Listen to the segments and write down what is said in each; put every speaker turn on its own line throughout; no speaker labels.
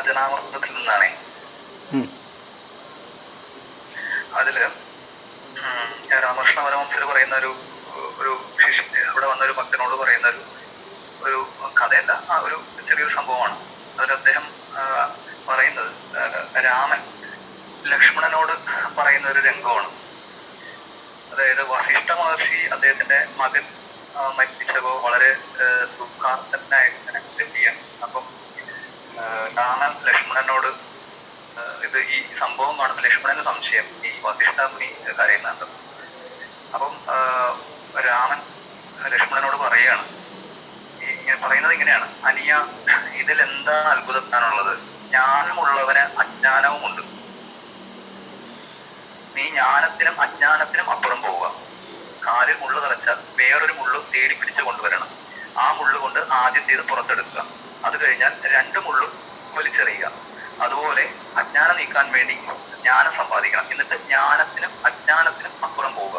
വചനാമൃതത്തിൽ നിന്നാണേ. അതില് രാമകൃഷ്ണ പരമഹംസർ പറയുന്ന ഒരു അവിടെ വന്ന ഒരു ഭക്തനോട് പറയുന്ന ഒരു കഥയല്ല, ആ ഒരു ചെറിയൊരു സംഭവമാണ്. അതിൽ അദ്ദേഹം പറയുന്നത് രാമൻ ലക്ഷ്മണനോട് പറയുന്ന ഒരു രംഗമാണ്. അതായത് വസിഷ്ഠ മഹർഷി അദ്ദേഹത്തിന്റെ മകൻ മരിച്ചപ്പോ വളരെ ദുഃഖാർത്തനായിട്ട് ഇങ്ങനെ എത്തിയാണ്. അപ്പം രാമൻ ലക്ഷ്മണനോട് ഈ സംഭവം കാണുമ്പോൾ ലക്ഷ്മണന് സംശയം, ഈ വസിഷ്ഠ മുനി കരയുന്നുണ്ട്. അപ്പം രാമൻ ലക്ഷ്മണനോട് പറയുകയാണ്, പറയുന്നത് ഇങ്ങനെയാണ്: അനിയ, ഇതിൽ എന്താ അത്ഭുതത്താനുള്ളത്? ജ്ഞാനമുള്ളവന് അജ്ഞാനവുമുണ്ട്. നീ ജ്ഞാനത്തിനും അജ്ഞാനത്തിനും അപ്പുറം പോവുക. കാലിൽ മുള്ളു തറച്ചാൽ വേറൊരു മുള്ളു തേടി പിടിച്ചു കൊണ്ടുവരണം. ആ മുള്ളു കൊണ്ട് ആദ്യത്തേത് പുറത്തെടുക്കുക. അത് കഴിഞ്ഞാൽ 2 മുള്ളും വലിച്ചെറിയുക. അതുപോലെ അജ്ഞാനം നീക്കാൻ വേണ്ടി ജ്ഞാനം സമ്പാദിക്കണം. എന്നിട്ട് ജ്ഞാനത്തിനും അജ്ഞാനത്തിനും അപ്പുറം പോവുക.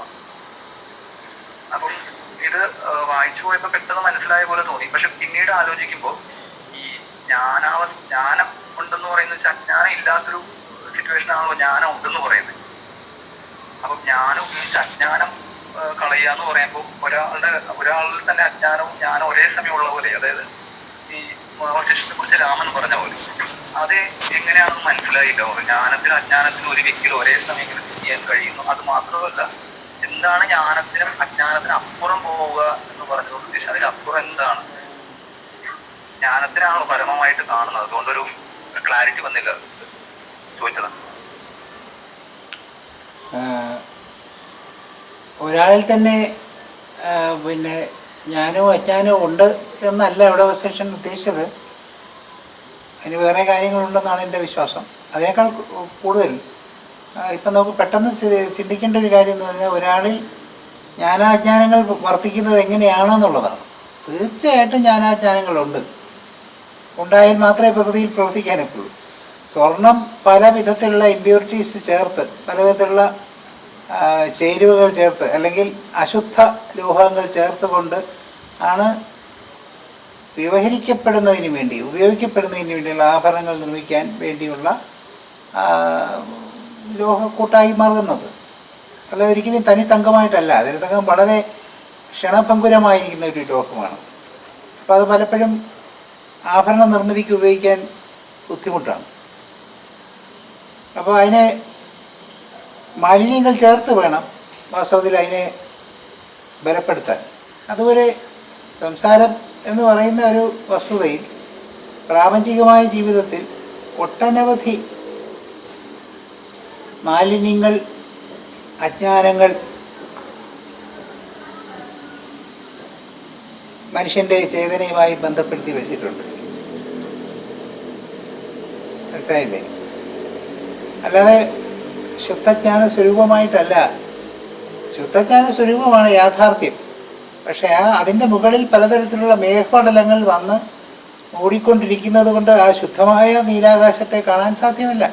അപ്പം ഇത് വായിച്ചു പോയപ്പോ പെട്ടെന്ന് മനസ്സിലായ പോലെ തോന്നി. പക്ഷെ പിന്നീട് ആലോചിക്കുമ്പോൾ ഈ ജ്ഞാനം ഉണ്ടെന്ന് പറയുന്നത് വെച്ചാൽ അജ്ഞാനം ഇല്ലാത്തൊരു സിറ്റുവേഷൻ ആണല്ലോ ജ്ഞാനം ഉണ്ടെന്ന് പറയുന്നത്. അപ്പം ജ്ഞാനം ഉപയോഗിച്ച് അജ്ഞാനം കളയുക പറയുമ്പോൾ ഒരാളിൽ തന്നെ അജ്ഞാനവും ജ്ഞാനം ഒരേ സമയം ഉള്ള പോലെ, അതായത് ഈ വസിഷ്ഠത്തെ കുറിച്ച് രാമൻ പറഞ്ഞ പോലെ, അത് എങ്ങനെയാണെന്ന് മനസ്സിലായില്ല. ജ്ഞാനത്തിനും അജ്ഞാനത്തിനും ഒരു വ്യക്തിയിൽ ഒരേ സമയം ഇങ്ങനെ ചെയ്യാൻ കഴിയുന്നു. അത് മാത്രമല്ല, എന്താണ് ജ്ഞാനത്തിനും അജ്ഞാനത്തിനും അപ്പുറം പോവുക എന്ന് പറഞ്ഞതുകൊണ്ട് ഉദ്ദേശിച്ചത്? അതിലപ്പുറം എന്താണ്? ജ്ഞാനത്തിനാണോ പരമമായിട്ട് കാണുന്നത്? അതുകൊണ്ടൊരു ക്ലാരിറ്റി വന്നില്ല, ചോദിച്ചതാണ്.
ഒരാളിൽ തന്നെ പിന്നെ ജ്ഞാനവും അജ്ഞാനവും ഉണ്ട് എന്നല്ല ഇവിടെ വസിഷ്ഠൻ ഉദ്ദേശിച്ചത്. അതിന് വേറെ കാര്യങ്ങളുണ്ടെന്നാണ് എൻ്റെ വിശ്വാസം. അതിനേക്കാൾ കൂടുതൽ ഇപ്പം നമുക്ക് പെട്ടെന്ന് ചിന്തിക്കേണ്ട ഒരു കാര്യം എന്ന് പറഞ്ഞാൽ, ഒരാളിൽ ജ്ഞാനാജ്ഞാനങ്ങൾ വർദ്ധിക്കുന്നത് എങ്ങനെയാണെന്നുള്ളതാണ്. തീർച്ചയായിട്ടും ജ്ഞാനാജ്ഞാനങ്ങളുണ്ട്. ഉണ്ടായാൽ മാത്രമേ പ്രകൃതിയിൽ പ്രവർത്തിക്കാനൊക്കുള്ളൂ. സ്വർണം പല വിധത്തിലുള്ള ഇമ്പ്യൂരിറ്റീസ് ചേർത്ത്, പല വിധത്തിലുള്ള ചേരുവകൾ ചേർത്ത്, അല്ലെങ്കിൽ അശുദ്ധ ലോഹങ്ങൾ ചേർത്ത് കൊണ്ട് ആണ് വ്യവഹരിക്കപ്പെടുന്നതിന് വേണ്ടി, ഉപയോഗിക്കപ്പെടുന്നതിന് വേണ്ടിയുള്ള ആഭരണങ്ങൾ നിർമ്മിക്കാൻ വേണ്ടിയുള്ള ലോഹക്കൂട്ടായി മാറുന്നത്. അല്ല, ഒരിക്കലും തനി തങ്കമായിട്ടല്ല. അതിന് തങ്കം വളരെ ക്ഷണഭങ്കുരമായിരിക്കുന്ന ഒരു ലോഹമാണ്. അപ്പോൾ അത് പലപ്പോഴും ആഭരണ നിർമ്മിതിക്ക് ഉപയോഗിക്കാൻ ബുദ്ധിമുട്ടാണ്. അപ്പോൾ അതിനെ മാലിന്യങ്ങൾ ചേർത്ത് വേണം വാസ്തവത്തിൽ അതിനെ ബലപ്പെടുത്താൻ. അതുപോലെ സംസാരം എന്ന് പറയുന്ന ഒരു വസ്തുതയിൽ പ്രാപഞ്ചികമായ ജീവിതത്തിൽ ഒട്ടനവധി മാലിന്യങ്ങൾ, അജ്ഞാനങ്ങൾ മനുഷ്യൻ്റെ ചേതനയുമായി ബന്ധപ്പെടുത്തി വച്ചിട്ടുണ്ട്. മനസ്സിലായില്ലേ? അല്ലാതെ ശുദ്ധജ്ഞാന സ്വരൂപമായിട്ടല്ല. ശുദ്ധജ്ഞാന സ്വരൂപമാണ് യാഥാർത്ഥ്യം. പക്ഷേ അതിൻ്റെ മുകളിൽ പലതരത്തിലുള്ള മേഘമണ്ഡലങ്ങൾ വന്ന് മൂടിക്കൊണ്ടിരിക്കുന്നത് കൊണ്ട് ആ ശുദ്ധമായ നീലാകാശത്തെ കാണാൻ സാധ്യമല്ല.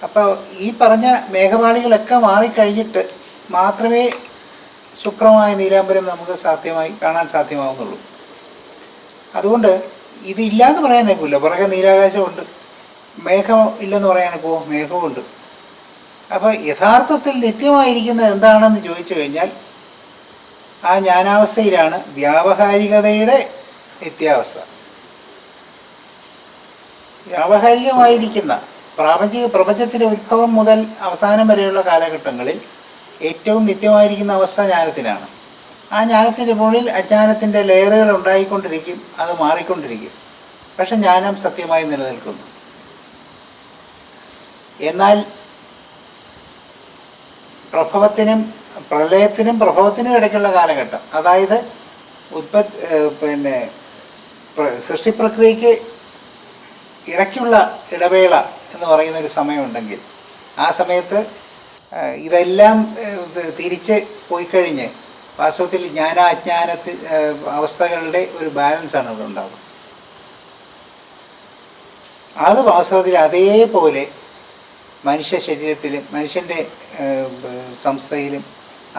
അപ്പോൾ ഈ പറഞ്ഞ മേഘപാളികളൊക്കെ മാറിക്കഴിഞ്ഞിട്ട് മാത്രമേ ശുക്രമായ നീലാംബരം നമുക്ക് കാണാൻ സാധ്യമാവുന്നുള്ളൂ. അതുകൊണ്ട് ഇതില്ലാന്ന് പറയാനേക്കില്ല. പുറകെ നീലാകാശമുണ്ട്, മേഘം ഇല്ലെന്ന് പറയാനൊക്കുമോ? മേഘവുമുണ്ട്. അപ്പോൾ യഥാർത്ഥത്തിൽ നിത്യമായിരിക്കുന്നത് എന്താണെന്ന് ചോദിച്ചു കഴിഞ്ഞാൽ ആ ജ്ഞാനാവസ്ഥയിലാണ് വ്യാവഹാരികതയുടെ നിത്യാവസ്ഥ. വ്യാവഹാരികമായിരിക്കുന്ന പ്രപഞ്ചത്തിൻ്റെ ഉത്ഭവം മുതൽ അവസാനം വരെയുള്ള കാലഘട്ടങ്ങളിൽ ഏറ്റവും നിത്യമായിരിക്കുന്ന അവസ്ഥ ജ്ഞാനത്തിനാണ്. ആ ജ്ഞാനത്തിൻ്റെ മുകളിൽ അജ്ഞാനത്തിൻ്റെ ലെയറുകൾ ഉണ്ടായിക്കൊണ്ടിരിക്കും, അത് മാറിക്കൊണ്ടിരിക്കും. പക്ഷെ ജ്ഞാനം സത്യമായി നിലനിൽക്കുന്നു. എന്നാൽ പ്രഭവത്തിനും ഇടയ്ക്കുള്ള കാലഘട്ടം, അതായത് സൃഷ്ടിപ്രക്രിയയ്ക്ക് ഇടയ്ക്കുള്ള ഇടവേള എന്ന് പറയുന്നൊരു സമയമുണ്ടെങ്കിൽ, ആ സമയത്ത് ഇതെല്ലാം തിരിച്ച് പോയിക്കഴിഞ്ഞ് വാസ്തവത്തിൽ ജ്ഞാനാജ്ഞാനത്തിൽ അവസ്ഥകളുടെ ഒരു ബാലൻസാണ് ഇവിടെ ഉണ്ടാവുക. അത് വാസ്തവത്തിൽ അതേപോലെ മനുഷ്യ ശരീരത്തിലും മനുഷ്യൻ്റെ സംസ്ഥയിലും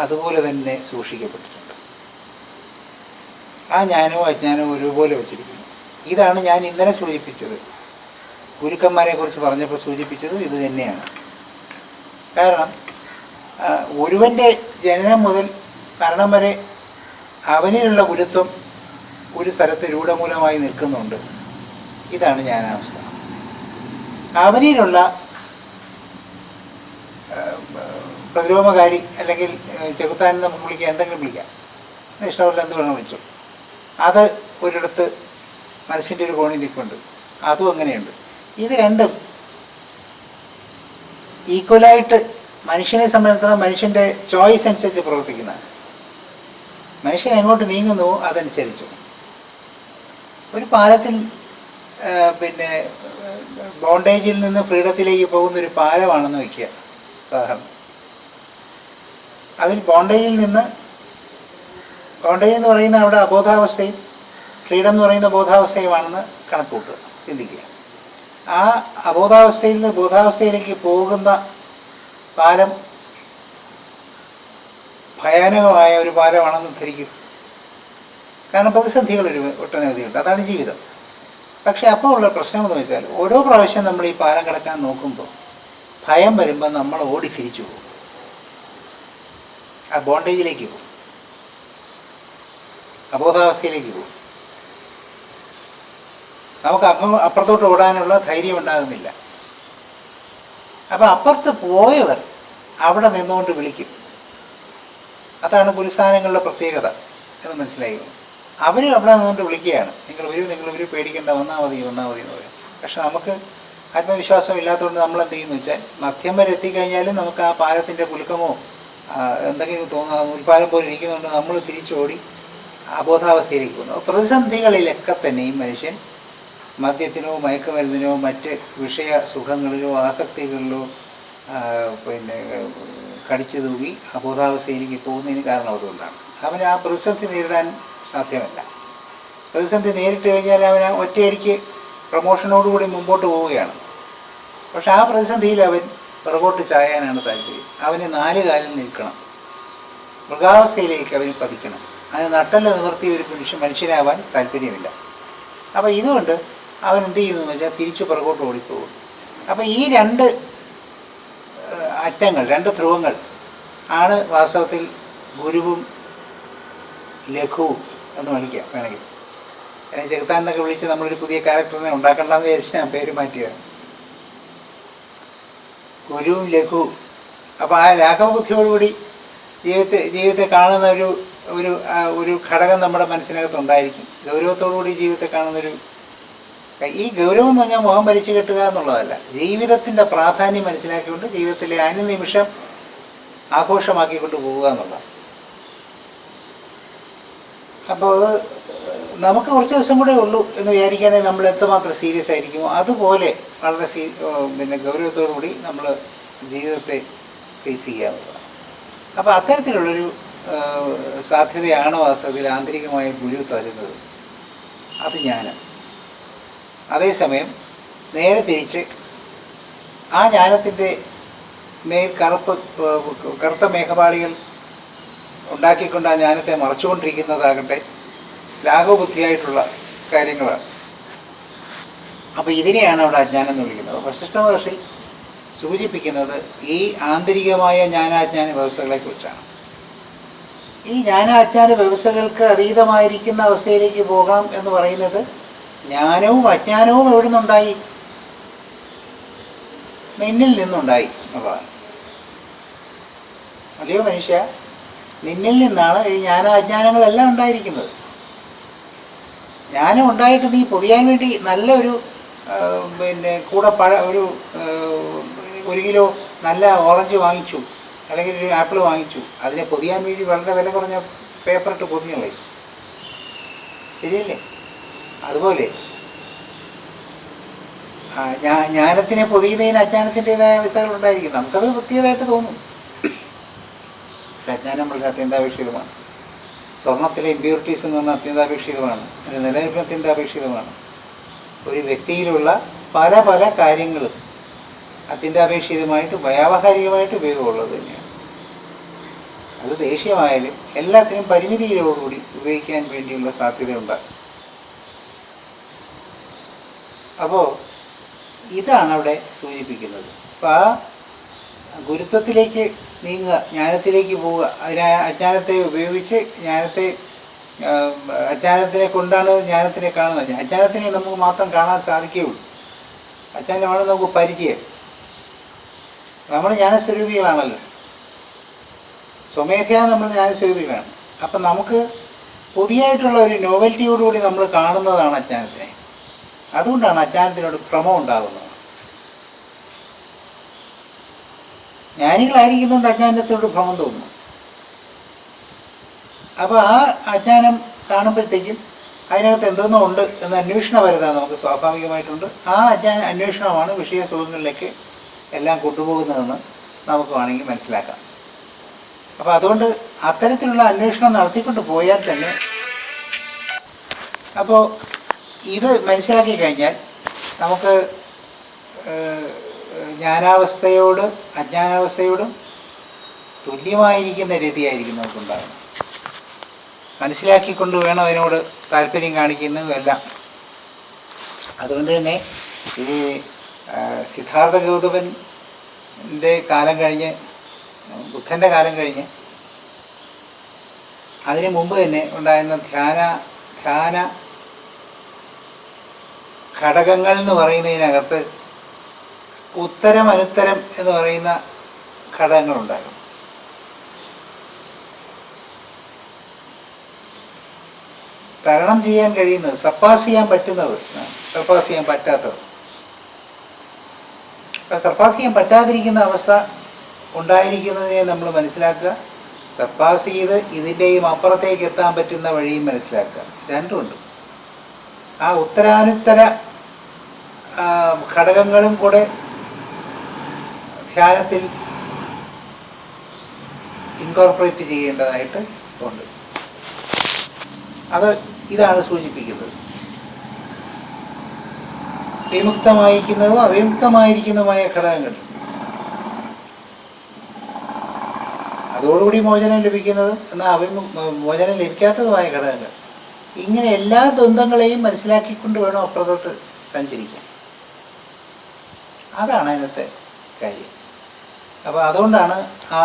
അതുപോലെ തന്നെ സൂക്ഷിക്കപ്പെട്ടിട്ടുണ്ട്. ആ ജ്ഞാനവും അജ്ഞാനവും ഒരുപോലെ വച്ചിരിക്കുന്നു. ഇതാണ് ഞാൻ ഇന്നലെ സൂചിപ്പിച്ചത്. ഗുരുക്കന്മാരെ കുറിച്ച് പറഞ്ഞപ്പോൾ സൂചിപ്പിച്ചത് ഇത് തന്നെയാണ്. കാരണം ഒരുവൻ്റെ ജനനം മുതൽ മരണം വരെ അവനിലുള്ള ഗുരുത്വം ഒരു സ്ഥലത്ത് രൂഢമൂലമായി നിൽക്കുന്നുണ്ട്. ഇതാണ് ജ്ഞാനാവസ്ഥ. അവനിലുള്ള പ്രതിരോധകാരി അല്ലെങ്കിൽ ചെകുത്താനെന്ന് നമുക്ക് വിളിക്കാം, എന്തെങ്കിലും വിളിക്കാം, ഇഷ്ടമല്ല എന്ത് വേണം വിളിച്ചു. അത് ഒരിടത്ത് മനസ്സിൻ്റെ ഒരു കോണിൽ നിൽപ്പുണ്ട്, അതും അങ്ങനെയുണ്ട്. ഇത് രണ്ടും ഈക്വലായിട്ട് മനുഷ്യനെ സംബന്ധിച്ചിടത്തോളം മനുഷ്യൻ്റെ ചോയ്സ് അനുസരിച്ച് പ്രവർത്തിക്കുന്നതാണ്. മനുഷ്യൻ എങ്ങോട്ട് നീങ്ങുന്നുവോ അതനുസരിച്ചു. ഒരു പാലത്തിൽ പിന്നെ ബോണ്ടേജിൽ നിന്ന് ഫ്രീഡത്തിലേക്ക് പോകുന്നൊരു പാലമാണെന്ന് വയ്ക്കുക ഉദാഹരണം. അതിൽ ബോണ്ടേജ് എന്ന് പറയുന്ന അവിടെ അബോധാവസ്ഥയും ഫ്രീഡം എന്ന് പറയുന്ന ബോധാവസ്ഥയുമാണെന്ന് കണക്ക് കൂട്ടുക, ചിന്തിക്കുക. ആ അബോധാവസ്ഥയിൽ നിന്ന് ബോധാവസ്ഥയിലേക്ക് പോകുന്ന പാലം ഭയാനകമായ ഒരു പാലമാണെന്ന് ധരിക്കും. കാരണം പ്രതിസന്ധികൾ ഒട്ടനവധിയുണ്ട്, അതാണ് ജീവിതം. പക്ഷേ അപ്പോൾ ഉള്ള പ്രശ്നമെന്ന് വെച്ചാൽ ഓരോ പ്രാവശ്യം നമ്മൾ ഈ പാലം കിടക്കാൻ നോക്കുമ്പോൾ ഭയം വരുമ്പോൾ നമ്മൾ ഓടി തിരിച്ചു പോകും, ആ ബോണ്ടേജിലേക്ക് പോകും, അബോധാവസ്ഥയിലേക്ക് പോകും. നമുക്ക് അപ്പുറത്തോട്ട് ഓടാനുള്ള ധൈര്യം ഉണ്ടാകുന്നില്ല. അപ്പം അപ്പുറത്ത് പോയവർ അവിടെ നിന്നുകൊണ്ട് വിളിക്കും. അതാണ് ഗുരുസ്ഥാനങ്ങളുടെ പ്രത്യേകത എന്ന് മനസ്സിലായി. അവർ അവിടെ നിന്നുകൊണ്ട് വിളിക്കുകയാണ്, നിങ്ങൾ വരൂ പേടിക്കേണ്ട, വന്നാൽ മതി എന്ന് പറയും. പക്ഷെ നമുക്ക് ആത്മവിശ്വാസം ഇല്ലാത്തതുകൊണ്ട് നമ്മൾ എന്ത് ചെയ്യുന്നു വെച്ചാൽ മധ്യം വരെ എത്തിക്കഴിഞ്ഞാലും നമുക്ക് ആ പാലത്തിൻ്റെ കുലുക്കമോ എന്തെങ്കിലും തോന്നുന്ന നൂൽപ്പാലം പോലെ ഇരിക്കുന്നതുകൊണ്ട് നമ്മൾ തിരിച്ചോടി അബോധാവസ്ഥയിലേക്ക് പോകുന്നു. പ്രതിസന്ധികളിലൊക്കെ തന്നെയും മനുഷ്യൻ മദ്യത്തിനോ മയക്കുമരുന്നിനോ മറ്റ് വിഷയ സുഖങ്ങളിലോ ആസക്തികളിലോ കടിച്ചു തൂകി അബോധാവസ്ഥയിലേക്ക് പോകുന്നതിന് കാരണം അതുകൊണ്ടാണ്. അവന് ആ പ്രതിസന്ധി നേരിടാൻ സാധ്യമല്ല. പ്രതിസന്ധി നേരിട്ട് കഴിഞ്ഞാൽ അവൻ ഒറ്റയടിക്ക് പ്രമോഷനോടുകൂടി മുമ്പോട്ട് പോവുകയാണ്. പക്ഷെ ആ പ്രതിസന്ധിയിൽ അവൻ പുറകോട്ട് ചായാനാണ് താല്പര്യം. അവന് 4 കാലിൽ നിൽക്കണം, മൃഗാവസ്ഥയിലേക്ക് അവന് പതിക്കണം. അതിന് നട്ടല് നിവർത്തി ഒരു മനുഷ്യനാവാൻ താല്പര്യമില്ല. അപ്പോൾ ഇതുകൊണ്ട് അവൻ എന്ത് ചെയ്യുന്നു എന്ന് വെച്ചാൽ തിരിച്ച് പുറകോട്ട് ഓടിപ്പോകും. അപ്പോൾ ഈ 2 അറ്റങ്ങൾ, 2 ധ്രുവങ്ങൾ ആണ് വാസ്തവത്തിൽ ഗുരുവും ലഘുവും എന്ന് വേണമെങ്കിൽ. എന്നെ ചെകുത്താൻ എന്നൊക്കെ വിളിച്ച് നമ്മളൊരു പുതിയ ക്യാരക്ടറിനെ ഉണ്ടാക്കണ്ടെന്ന് വിചാരിച്ച് ഞാൻ പേര് മാറ്റിയതാണ്. ഗുരുവും ലഘുവും. അപ്പോൾ ആ ലാഘവബുദ്ധിയോടുകൂടി ജീവിതത്തെ കാണുന്ന ഒരു ഘടകം നമ്മുടെ മനസ്സിനകത്തുണ്ടായിരിക്കും. ഗൗരവത്തോടുകൂടി ജീവിതത്തെ കാണുന്നൊരു, ഈ ഗൗരവം എന്ന് പറഞ്ഞാൽ മുഖം വലിച്ചു കെട്ടുക എന്നുള്ളതല്ല, ജീവിതത്തിൻ്റെ പ്രാധാന്യം മനസ്സിലാക്കിക്കൊണ്ട് ജീവിതത്തിലെ അനുനിമിഷം ആഘോഷമാക്കിക്കൊണ്ട് പോവുക എന്നുള്ളതാണ്. അപ്പോൾ അത് നമുക്ക് കുറച്ച് ദിവസം കൂടെ ഉള്ളൂ എന്ന് വിചാരിക്കുകയാണെങ്കിൽ നമ്മൾ എത്രമാത്രം സീരിയസ് ആയിരിക്കുമോ അതുപോലെ വളരെ ഗൗരവത്തോടു കൂടി നമ്മൾ ജീവിതത്തെ ഫേസ് ചെയ്യുക എന്നുള്ളതാണ്. അപ്പോൾ അത്തരത്തിലുള്ളൊരു സാധ്യതയാണ് വാസ്തവത്തിൽ ആന്തരികമായ ഗുരു തരുന്നത്. അത് ജ്ഞാനം. അതേസമയം നേരെ തിരിച്ച് ആ ജ്ഞാനത്തിൻ്റെ മേൽ കറുത്ത മേഘപാളികൾ ഉണ്ടാക്കിക്കൊണ്ട് ആ ജ്ഞാനത്തെ മറച്ചുകൊണ്ടിരിക്കുന്നതാകട്ടെ ലാഘവബുദ്ധിയായിട്ടുള്ള കാര്യങ്ങളാണ്. അപ്പോൾ ഇതിനെയാണ് അവിടെ അജ്ഞാനം എന്ന് വിളിക്കുന്നത്. വസിഷ്ഠ മഹർഷി സൂചിപ്പിക്കുന്നത് ഈ ആന്തരികമായ ജ്ഞാനാജ്ഞാന വ്യവസ്ഥകളെക്കുറിച്ചാണ്. ഈ ജ്ഞാനാജ്ഞാന വ്യവസ്ഥകൾക്ക് അതീതമായിരിക്കുന്ന അവസ്ഥയിലേക്ക് പോകാം എന്ന് പറയുന്നത് ജ്ഞാനവും അജ്ഞാനവും എവിടെ നിന്നുണ്ടായി? നിന്നിൽ നിന്നുണ്ടായി എന്നുള്ളതാണ്. അല്ലയോ മനുഷ്യ, നിന്നിൽ നിന്നാണ് ഈ ജ്ഞാനാജ്ഞാനങ്ങളെല്ലാം ഉണ്ടായിരിക്കുന്നത്. ജ്ഞാനം ഉണ്ടായിട്ട് നീ പൊതിയാൻ വേണ്ടി നല്ലൊരു കൂടെ ഒരു കിലോ നല്ല ഓറഞ്ച് വാങ്ങിച്ചു, അല്ലെങ്കിൽ ഒരു ആപ്പിൾ വാങ്ങിച്ചു. അതിനെ പൊതിയാൻ വേണ്ടി വളരെ വില കുറഞ്ഞ പേപ്പറിട്ട് പൊതിയല്ലേ, ശരിയല്ലേ? അതുപോലെ ജ്ഞാനത്തിനെ പൊതിയുന്നതിന് അജ്ഞാനത്തിൻ്റെതായ അവസ്ഥകളുണ്ടായിരിക്കും. നമുക്കത് വൃത്തികേടായിട്ട് തോന്നും. പക്ഷെ അജ്ഞാനം വളരെ അത്യന്താപേക്ഷിതമാണ്. സ്വർണത്തിലെ ഇമ്പ്യൂരിറ്റീസ് എന്ന് പറഞ്ഞാൽ അത്യന്താപേക്ഷിതമാണ്, അതിൻ്റെ നിലനിൽപ്പിന് അത്യന്താപേക്ഷിതമാണ്. ഒരു വ്യക്തിയിലുള്ള പല പല കാര്യങ്ങളും അത്യന്താപേക്ഷിതമായിട്ട് വ്യാവഹാരികമായിട്ട് ഉപയോഗമുള്ളത് തന്നെയാണ്. അത് ദേഷ്യമായാലും എല്ലാത്തിനും പരിമിതിയോടുകൂടി ഉപയോഗിക്കാൻ വേണ്ടിയുള്ള സാധ്യതയുണ്ടാകും. അപ്പോൾ ഇതാണ് അവിടെ സൂചിപ്പിക്കുന്നത്. അപ്പോൾ ആ ഗുരുത്വത്തിലേക്ക് നീങ്ങുക, ജ്ഞാനത്തിലേക്ക് പോവുക, അജ്ഞാനത്തെ ഉപയോഗിച്ച് അജ്ഞാനത്തിനെ കൊണ്ടാണ് ജ്ഞാനത്തിനെ കാണുന്നത്. അജ്ഞാനത്തിനെ നമുക്ക് മാത്രം കാണാൻ സാധിക്കുകയുള്ളൂ. അജ്ഞാനമാണ് നമുക്ക് പരിചയം. നമ്മൾ ജ്ഞാനസ്വരൂപികളാണല്ലോ, സ്വമേധയാ നമ്മൾ ജ്ഞാനസ്വരൂപികളാണ്. അപ്പം നമുക്ക് പുതിയായിട്ടുള്ള ഒരു നോവൽറ്റിയോടുകൂടി നമ്മൾ കാണുന്നതാണ് അജ്ഞാനത്തിനെ. അതുകൊണ്ടാണ് അജ്ഞാനത്തിനോട് ഭ്രമം ഉണ്ടാകുന്നത്. ജ്ഞാനികളായിരിക്കുന്നുണ്ട് അജ്ഞാനത്തോട് ഭ്രമം തോന്നുന്നു. അപ്പോൾ ആ അജ്ഞാനം കാണുമ്പോഴത്തേക്കും അതിനകത്ത് എന്തോന്നോ ഉണ്ട് എന്ന അന്വേഷണം വരുന്നത് നമുക്ക് സ്വാഭാവികമായിട്ടുണ്ട്. ആ അന്വേഷണമാണ് വിഷയസുഖങ്ങളിലേക്ക് എല്ലാം കൊണ്ടുപോകുന്നതെന്ന് നമുക്ക് വേണമെങ്കിൽ മനസ്സിലാക്കാം. അപ്പോൾ അതുകൊണ്ട് അത്തരത്തിലുള്ള അന്വേഷണം നടത്തിക്കൊണ്ട് പോയാൽ തന്നെ, അപ്പോൾ ഇത് മനസ്സിലാക്കി കഴിഞ്ഞാൽ നമുക്ക് ജ്ഞാനാവസ്ഥയോടും അജ്ഞാനാവസ്ഥയോടും തുല്യമായിരിക്കുന്ന രീതിയായിരിക്കും നമുക്കുണ്ടാകുന്നത്. മനസ്സിലാക്കിക്കൊണ്ട് വേണം അതിനോട് താല്പര്യം കാണിക്കുന്നതും എല്ലാം. അതുകൊണ്ട് തന്നെ ഈ സിദ്ധാർത്ഥ ഗൗതമൻ്റെ കാലം കഴിഞ്ഞ്, ബുദ്ധൻ്റെ കാലം കഴിഞ്ഞ് അതിനു മുമ്പ് തന്നെ ഉണ്ടായിരുന്ന ധ്യാന ഘടകങ്ങൾ എന്ന് പറയുന്നതിനകത്ത് ഉത്തരം അനുത്തരം എന്ന് പറയുന്ന ഘടകങ്ങളുണ്ടായിരുന്നു. തരണം ചെയ്യാൻ കഴിയുന്നത്, സർപ്പാസ് ചെയ്യാൻ പറ്റുന്നത്, സർപ്പാസ് ചെയ്യാൻ പറ്റാത്തത്. അപ്പം സർപ്പാസ് ചെയ്യാൻ പറ്റാതിരിക്കുന്ന അവസ്ഥ ഉണ്ടായിരിക്കുന്നതിനെ നമ്മൾ മനസ്സിലാക്കുക. സർപ്പാസ് ചെയ്ത് ഇതിൻ്റെയും അപ്പുറത്തേക്ക് എത്താൻ പറ്റുന്ന വഴിയും മനസ്സിലാക്കുക. രണ്ടുമുണ്ട്. ആ ഉത്തരാനുത്തര ഘടകങ്ങളും കൂടെ ധ്യാനത്തിൽ ഇൻകോർപ്പറേറ്റ് ചെയ്യേണ്ടതായിട്ട് ഉണ്ട്. അത് ഇതാണ് സൂചിപ്പിക്കുന്നത്. വിമുക്തമായിരിക്കുന്നതും അവിമുക്തമായിരിക്കുന്നതുമായ ഘടകങ്ങൾ, അതോടുകൂടി മോചനം ലഭിക്കുന്നതും എന്നാൽ മോചനം ലഭിക്കാത്തതുമായ ഘടകങ്ങൾ, ഇങ്ങനെ എല്ലാ ദ്വന്ദ്ങ്ങളെയും മനസ്സിലാക്കിക്കൊണ്ട് വേണം അപ്പുറത്തോട്ട് സഞ്ചരിക്കാൻ. അതാണ് അതിനകത്തെ കാര്യം. അപ്പോൾ അതുകൊണ്ടാണ് ആ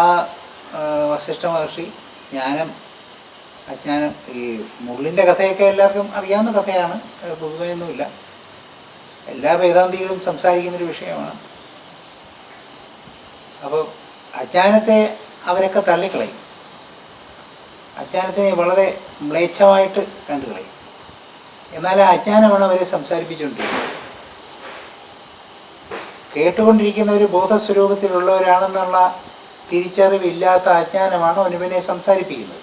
വസിഷ്ഠ മഹർഷി ജ്ഞാനം അജ്ഞാനം, ഈ മുള്ളിൻ്റെ കഥയൊക്കെ എല്ലാവർക്കും അറിയാവുന്ന കഥയാണ്, പൊതുവെയൊന്നുമില്ല, എല്ലാ വേദാന്തികളും സംസാരിക്കുന്നൊരു വിഷയമാണ്. അപ്പോൾ അജ്ഞാനത്തെ അവരൊക്കെ തള്ളിക്കളയും, അജ്ഞാനത്തിനെ വളരെ മ്ലേച്ഛമായിട്ട് കണ്ടുകളയും. എന്നാൽ ആ അജ്ഞാനമാണ് അവരെ സംസാരിപ്പിച്ചുകൊണ്ടിരിക്കുന്നത്. കേട്ടുകൊണ്ടിരിക്കുന്ന ഒരു ബോധസ്വരൂപത്തിലുള്ളവരാണെന്നുള്ള തിരിച്ചറിവില്ലാത്ത അജ്ഞാനമാണ് ഒരുവനെ സംസാരിപ്പിക്കുന്നത്.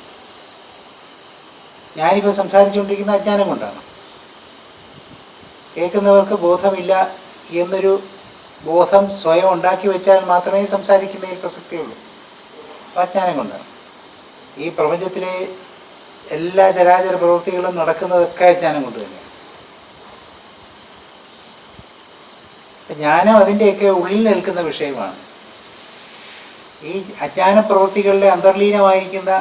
ഞാനിപ്പോൾ സംസാരിച്ചുകൊണ്ടിരിക്കുന്ന അജ്ഞാനം കൊണ്ടാണ്. കേൾക്കുന്നവർക്ക് ബോധമില്ല എന്നൊരു ബോധം സ്വയം ഉണ്ടാക്കി വെച്ചാൽ മാത്രമേ സംസാരിക്കുന്നതിൽ പ്രസക്തിയുള്ളൂ. അജ്ഞാനം കൊണ്ടാണ്. ഈ പ്രപഞ്ചത്തിലെ എല്ലാ ചരാചര പ്രവൃത്തികളും നടക്കുന്നതൊക്കെ അജ്ഞാനം കൊണ്ട് തന്നെയാണ്. ജ്ഞാനം അതിൻ്റെയൊക്കെ ഉള്ളിൽ നിൽക്കുന്ന വിഷയമാണ്. ഈ അജ്ഞാന പ്രവൃത്തികളിലെ അന്തർലീനമായിരിക്കുന്ന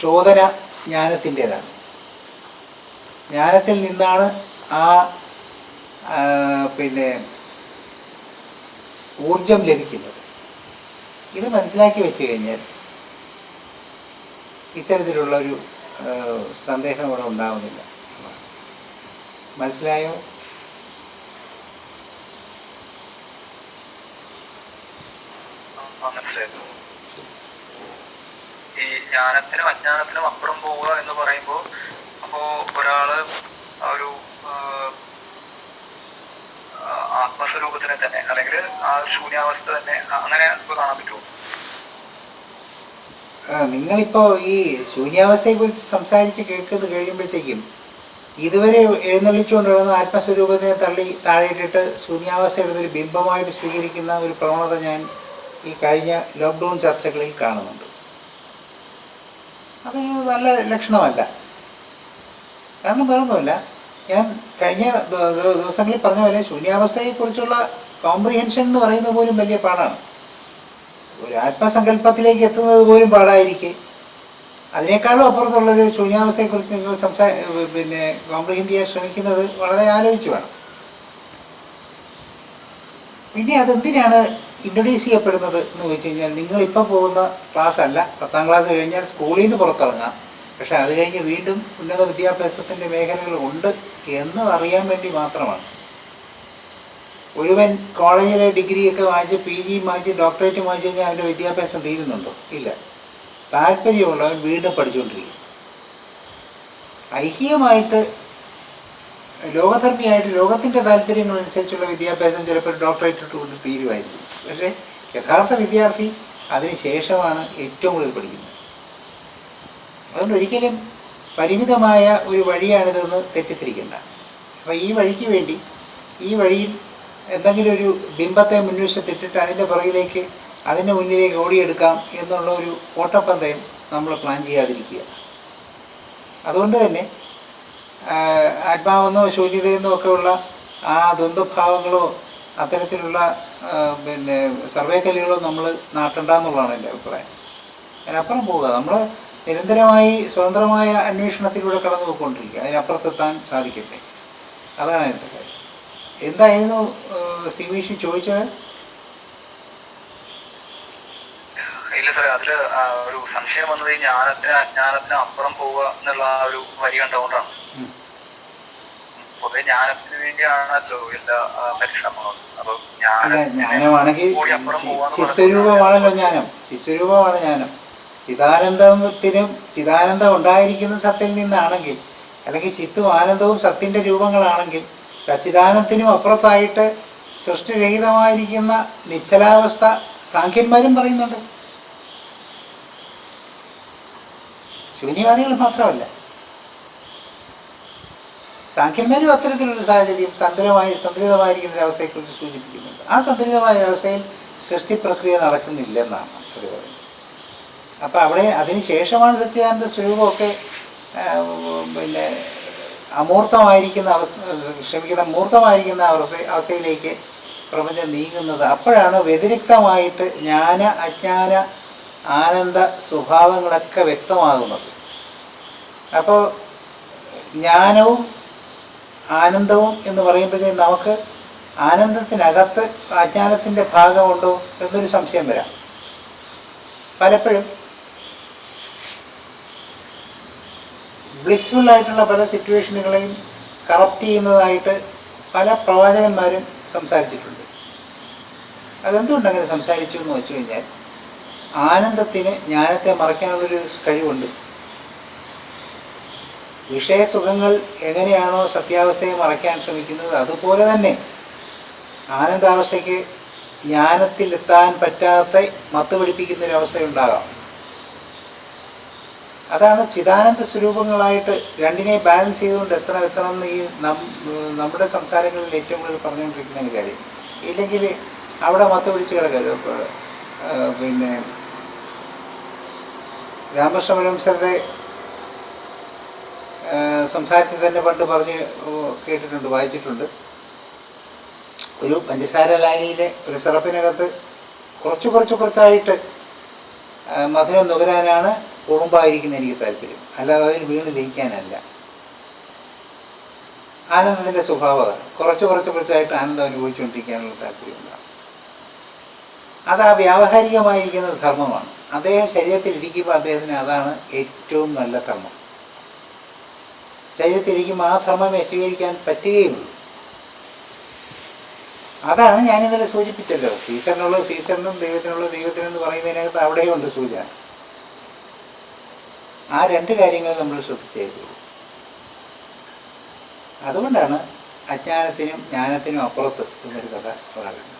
ചോദന ജ്ഞാനത്തിൻ്റേതാണ്. ജ്ഞാനത്തിൽ നിന്നാണ് ആ ഊർജം ലഭിക്കുന്നത്. ഇത് മനസ്സിലാക്കി വെച്ച് കഴിഞ്ഞാൽ ഇത്തരത്തിലുള്ളൊരു സന്ദേഹം ഇവിടെ ഉണ്ടാവുന്നില്ല. മനസ്സിലായോ?
മനസ്സിലായിരുന്നു. ഈ ജ്ഞാനത്തിനും അജ്ഞാനത്തിനും അപ്പുറം പോവുക എന്ന് പറയുമ്പോൾ, അപ്പോ ഒരാള് ഒരു ആത്മസ്വരൂപത്തിനെ തന്നെ, അല്ലെങ്കിൽ ആ ശൂന്യാവസ്ഥ തന്നെ അങ്ങനെ കാണാൻ പറ്റുമോ?
നിങ്ങളിപ്പോൾ ഈ ശൂന്യാവസ്ഥയെക്കുറിച്ച് സംസാരിച്ച് കേൾക്കുന്നത് കഴിയുമ്പോഴത്തേക്കും ഇതുവരെ എഴുന്നള്ളിച്ചുകൊണ്ടിരുന്ന ആത്മസ്വരൂപത്തെ തള്ളി താഴെയിട്ടിട്ട് ശൂന്യാവസ്ഥയുടെ ഒരു ബിംബമായിട്ട് സ്വീകരിക്കുന്ന ഒരു പ്രവണത ഞാൻ ഈ കഴിഞ്ഞ ലോക്ക്ഡൗൺ ചർച്ചകളിൽ കാണുന്നുണ്ട്. അതൊരു നല്ല ലക്ഷണമല്ല. കാരണം വേറൊന്നുമല്ല, ഞാൻ കഴിഞ്ഞ ദിവസങ്ങളിൽ പറഞ്ഞ പോലെ ശൂന്യാവസ്ഥയെക്കുറിച്ചുള്ള കോംപ്രിഹെൻഷൻ എന്ന് പറയുന്നത് പോലും വലിയ പാടാണ്. ഒരു ആത്മസങ്കല്പത്തിലേക്ക് എത്തുന്നത് പോലും പാടായിരിക്കെ അതിനേക്കാളും അപ്പുറത്തുള്ളൊരു ശൂന്യാവസ്ഥയെക്കുറിച്ച് നിങ്ങൾ കോംപ്രിഹെൻഡ് ചെയ്യാൻ ശ്രമിക്കുന്നത് വളരെ ആലോചിച്ച് വേണം. പിന്നെ അതെന്തിനാണ് ഇൻട്രൊഡ്യൂസ് ചെയ്യപ്പെടുന്നത് എന്ന് വെച്ച് കഴിഞ്ഞാൽ നിങ്ങളിപ്പോൾ പോകുന്ന ക്ലാസ് അല്ല, 10ാം ക്ലാസ് കഴിഞ്ഞാൽ സ്കൂളിൽ നിന്ന് പുറത്തിറങ്ങാം, പക്ഷേ അത് കഴിഞ്ഞ് വീണ്ടും ഉന്നത വിദ്യാഭ്യാസത്തിൻ്റെ മേഖലകൾ ഉണ്ട് എന്ന് അറിയാൻ വേണ്ടി മാത്രമാണ്. ഒരുവൻ കോളേജിലെ ഡിഗ്രിയൊക്കെ വാങ്ങിച്ച് PG വാങ്ങിച്ച് ഡോക്ടറേറ്റ് വാങ്ങിച്ച് കഴിഞ്ഞാൽ അവൻ്റെ വിദ്യാഭ്യാസം തീരുന്നുണ്ടോ? ഇല്ല. താല്പര്യമുള്ളവൻ വീണ്ടും പഠിച്ചുകൊണ്ടിരിക്കും. ഐഹികമായിട്ട് ലോകധർമ്മിയായിട്ട് ലോകത്തിൻ്റെ താല്പര്യങ്ങളനുസരിച്ചുള്ള വിദ്യാഭ്യാസം ചിലപ്പോൾ ഡോക്ടറേറ്റ് കൊണ്ട് തീരുമായിരിക്കും. പക്ഷേ യഥാർത്ഥ വിദ്യാർത്ഥി അതിന് ശേഷമാണ് ഏറ്റവും കൂടുതൽ പഠിക്കുന്നത്. അതുകൊണ്ട് ഒരിക്കലും പരിമിതമായ ഒരു വഴിയാണിതെന്ന് തെറ്റിദ്ധരിക്കേണ്ട. അപ്പോൾ ഈ വഴിക്ക് വേണ്ടി ഈ വഴിയിൽ എന്തെങ്കിലും ഒരു ബിംബത്തെ മുൻവശത്തിട്ടിട്ട് അതിൻ്റെ പുറകിലേക്ക് അതിൻ്റെ മുന്നിലേക്ക് ഓടിയെടുക്കാം എന്നുള്ള ഒരു ഓട്ടപ്പന്തയം നമ്മൾ പ്ലാൻ ചെയ്യാതിരിക്കുക. അതുകൊണ്ട് തന്നെ ആത്മാവെന്നോ ശൂന്യതയെന്നോ ഒക്കെയുള്ള ആ ദ്വന്ദ്ഭാവങ്ങളോ അത്തരത്തിലുള്ള സർവേക്കല്ലുകളോ നമ്മൾ നാട്ടണ്ടെന്നുള്ളതാണ് എൻ്റെ അഭിപ്രായം. അതിനപ്പുറം പോവുക, നമ്മൾ നിരന്തരമായി സ്വതന്ത്രമായ അന്വേഷണത്തിലൂടെ കടന്നു പോയിക്കൊണ്ടിരിക്കുക, അതിനപ്പുറത്തെത്താൻ സാധിക്കട്ടെ, അതാണ് എൻ്റെ കാര്യം. എന്തായിരുന്നു സിമീഷ് ചോദിച്ചത്?
ഇല്ല സാറേ, അതില് ഒരു സംശയം വന്നത് ഈ ജ്ഞാനത്തിന് അജ്ഞാനത്തിന് അപ്പുറം പോവുക എന്നുള്ള ആ ഒരു വരി കണ്ടുകൊണ്ടാണ്. പൊതുവെ ജ്ഞാനത്തിന് വേണ്ടിയാണല്ലോ എല്ലാ പരിശ്രമങ്ങളും. അപ്പൊ
അല്ല, ജ്ഞാനമാണെങ്കിൽ ചിത്സ്വരൂപമാണല്ലോ ജ്ഞാനം. ചിത്സ്വരൂപമാണ് ജ്ഞാനം. ചിദാനന്ദം ഉണ്ടായിരിക്കുന്ന സത്തിൽ നിന്നാണെങ്കിൽ, അല്ലെങ്കിൽ ചിത്തും ആനന്ദവും സത്തിൻ്റെ രൂപങ്ങളാണെങ്കിൽ, സച്ചിദാനത്തിനും അപ്പുറത്തായിട്ട് സൃഷ്ടിരഹിതമായിരിക്കുന്ന നിശ്ചലാവസ്ഥ സാഖ്യന്മാരും പറയുന്നുണ്ട്. ശൂന്യവാദികൾ മാത്രമല്ല, സാഖ്യന്മാരും അത്തരത്തിലൊരു സാഹചര്യം സന്തുലിതമായിരിക്കുന്ന ഒരവസ്ഥയെക്കുറിച്ച് സൂചിപ്പിക്കുന്നുണ്ട്. ആ സന്തുലിതമായ അവസ്ഥയിൽ സൃഷ്ടി പ്രക്രിയ നടക്കുന്നില്ലെന്നാണ് അവർ പറയുന്നത്. അപ്പോൾ അവിടെ അതിന് ശേഷമാണ് സച്ചിദാനന്ദ സ്വരൂപമൊക്കെ മൂർത്തമായിരിക്കുന്ന അവസ്ഥയിലേക്ക് പ്രപഞ്ചം നീങ്ങുന്നത്. അപ്പോഴാണ് വ്യതിരിക്തമായിട്ട് ജ്ഞാന അജ്ഞാന ആനന്ദ സ്വഭാവങ്ങളൊക്കെ വ്യക്തമാകുന്നത്. അപ്പോൾ ജ്ഞാനവും ആനന്ദവും എന്ന് പറയുമ്പോഴത്തേക്കും നമുക്ക് ആനന്ദത്തിനകത്ത് അജ്ഞാനത്തിൻ്റെ ഭാഗമുണ്ടോ എന്നൊരു സംശയം വരാം. പലപ്പോഴും ബ്ലിസ്ഫുള്ളായിട്ടുള്ള പല സിറ്റുവേഷനുകളെയും കറപ്റ്റ് ചെയ്യുന്നതായിട്ട് പല പ്രവാചകന്മാരും സംസാരിച്ചിട്ടുണ്ട്. അതെന്തുകൊണ്ടങ്ങനെ സംസാരിച്ചു എന്ന് വെച്ച് കഴിഞ്ഞാൽ, ആനന്ദത്തിന് ജ്ഞാനത്തെ മറയ്ക്കാനുള്ളൊരു കഴിവുണ്ട്. വിഷയസുഖങ്ങൾ എങ്ങനെയാണോ സത്യാവസ്ഥയെ മറയ്ക്കാൻ ശ്രമിക്കുന്നത്, അതുപോലെ തന്നെ ആനന്ദാവസ്ഥയ്ക്ക് ജ്ഞാനത്തിലെത്താൻ പറ്റാത്ത മത്ത് പിടിപ്പിക്കുന്നൊരവസ്ഥയുണ്ടാകാം. അതാണ് ചിദാനന്ദ സ്വരൂപങ്ങളായിട്ട് രണ്ടിനെ ബാലൻസ് ചെയ്തുകൊണ്ട് എത്തണം എന്ന് ഈ നമ്മുടെ സംസാരങ്ങളിൽ ഏറ്റവും കൂടുതൽ പറഞ്ഞുകൊണ്ടിരിക്കുന്ന ഒരു കാര്യം. ഇല്ലെങ്കിൽ അവിടെ മത്ത് പിടിച്ച് കിടക്കരുത്. ഇപ്പോൾ രാമകൃഷ്ണ പരമഹംസരുടെ സംസാരത്തിൽ തന്നെ പണ്ട് പറഞ്ഞ് കേട്ടിട്ടുണ്ട്, വായിച്ചിട്ടുണ്ട്. ഒരു പഞ്ചസാര ലായനിയിലെ ഒരു സിറപ്പിനകത്ത് കുറച്ചായിട്ട് മധുരം നുകരാനാണ് ഉറുമ്പായിരിക്കുന്ന എനിക്ക് താല്പര്യം, അല്ലാതെ അതിൽ വീണ് ലയിക്കാനല്ല. ആനന്ദത്തിൻ്റെ സ്വഭാവം കുറച്ചായിട്ട് ആനന്ദം അനുഭവിച്ചുകൊണ്ടിരിക്കാനുള്ള താല്പര്യമുണ്ടാകും. അത് ആ വ്യാവഹാരികമായിരിക്കുന്ന ധർമ്മമാണ്. അദ്ദേഹം ശരീരത്തിൽ ഇരിക്കുമ്പോൾ അദ്ദേഹത്തിന് അതാണ് ഏറ്റവും നല്ല ധർമ്മം. ശരീരത്തിലിരിക്കുമ്പോൾ ആ ധർമ്മമേ സ്വീകരിക്കാൻ പറ്റുകയുള്ളൂ. അതാണ് ഞാനിന്നലെ സൂചിപ്പിച്ചല്ലോ, സീസറിനുള്ളത് സീസറിനും ദൈവത്തിനുള്ളത് ദൈവത്തിനെന്ന് പറയുന്നതിനകത്ത് അവിടെയുണ്ട് സൂചന. ആ രണ്ട് കാര്യങ്ങൾ നമ്മൾ ശ്രദ്ധിച്ചേക്കുള്ളൂ. അതുകൊണ്ടാണ് അജ്ഞാനത്തിനും ജ്ഞാനത്തിനും അപ്പുറത്ത് എന്നൊരു കഥ പറയുന്നത്.